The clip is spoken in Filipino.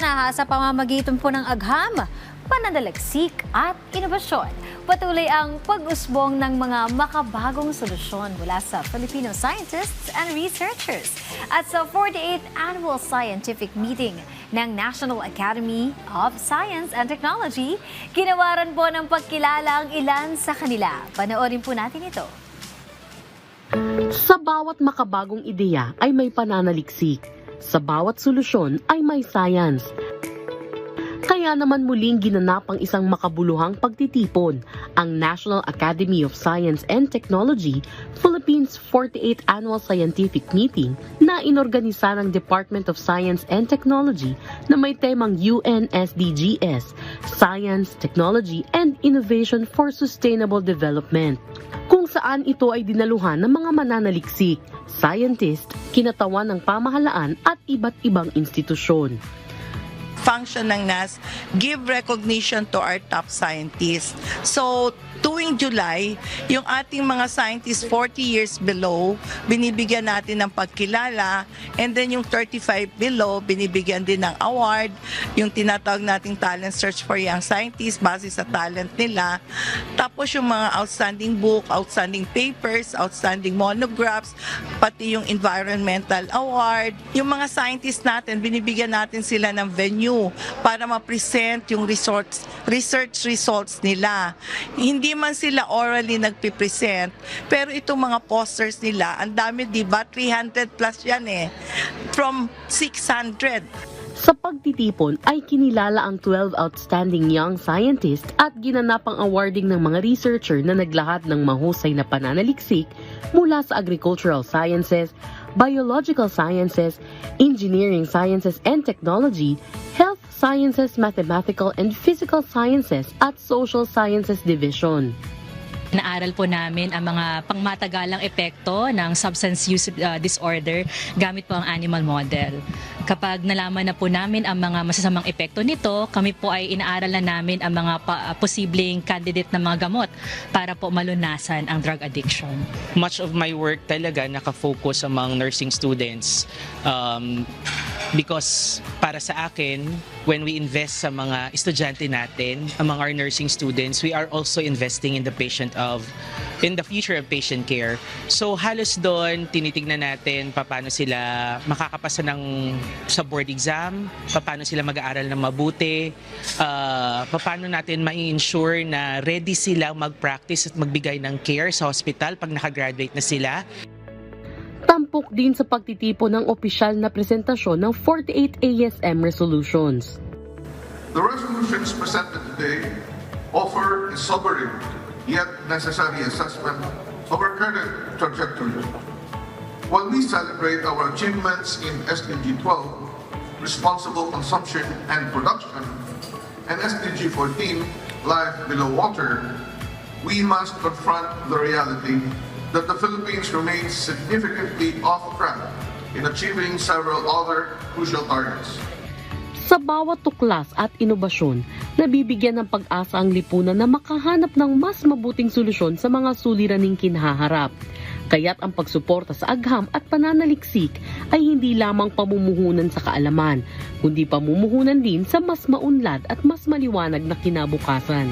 na sa pamamagitan po ng agham, pananaliksik at inobasyon. Patuloy ang pag-usbong ng mga makabagong solusyon mula sa Filipino scientists and researchers at sa 48th Annual Scientific Meeting ng National Academy of Science and Technology. Ginawaran po ng pagkilala ang ilan sa kanila. Panoorin po natin ito. Sa bawat makabagong ideya ay may pananaliksik. Sa bawat solusyon ay may science. Kaya naman muling ginanap ang isang makabuluhang pagtitipon, ang National Academy of Science and Technology Philippines 48th Annual Scientific Meeting na inorganisa ng Department of Science and Technology na may temang UN SDGs, Science, Technology, and Innovation for Sustainable Development, kung saan ito ay dinaluhan ng mga mananaliksik, scientist, kinatawan ng pamahalaan at iba't ibang institusyon. Function ng NAS, give recognition to our top scientists. So, tuwing July, yung ating mga scientists 40 years below, binibigyan natin ng pagkilala, and then yung 35 below, binibigyan din ng award, yung tinatawag nating talent search for young scientists base sa talent nila. Tapos yung mga outstanding book, outstanding papers, outstanding monographs, pati yung environmental award. Yung mga scientists natin, binibigyan natin sila ng venue para ma-present yung research results nila. Hindi man sila orally nagpipresent, pero itong mga posters nila, ang dami, diba? 300 plus yan from 600. Sa pagtitipon ay kinilala ang 12 outstanding young scientists at ginanap ang awarding ng mga researcher na naglahad ng mahusay na pananaliksik mula sa agricultural sciences, biological sciences, engineering sciences and technology, health sciences, mathematical and physical sciences at social sciences division. Naaral po namin ang mga pangmatagalang epekto ng substance use disorder gamit po ang animal model. Kapag nalaman na po namin ang mga masasamang epekto nito, kami po ay inaaral na namin ang mga posibleng candidate na mga gamot para po malunasan ang drug addiction. Much of my work talaga nakafocus among nursing students because para sa akin, when we invest sa mga estudyante natin, among our nursing students, we are also investing in the future of patient care. So halos doon, tinitignan natin paano sila makakapasa sa board exam, paano sila mag-aaral ng mabuti, paano natin ma-ensure na ready sila mag-practice at magbigay ng care sa hospital pag nakagraduate na sila. Tampok din sa pagtitipon ng opisyal na presentasyon ng 48 ASM resolutions. The resolutions presented today offer a sobering yet necessary assessment of our current trajectory. While we celebrate our achievements in SDG 12, responsible consumption and production, and SDG 14, life below water, we must confront the reality that the Philippines remains significantly off track in achieving several other crucial targets. Sa bawat tuklas at inobasyon, nabibigyan ng pag-asa ang lipunan na makahanap ng mas mabuting solusyon sa mga suliraning kinaharap. Kaya't ang pagsuporta sa agham at pananaliksik ay hindi lamang pamumuhunan sa kaalaman, kundi pamumuhunan din sa mas maunlad at mas maliwanag na kinabukasan.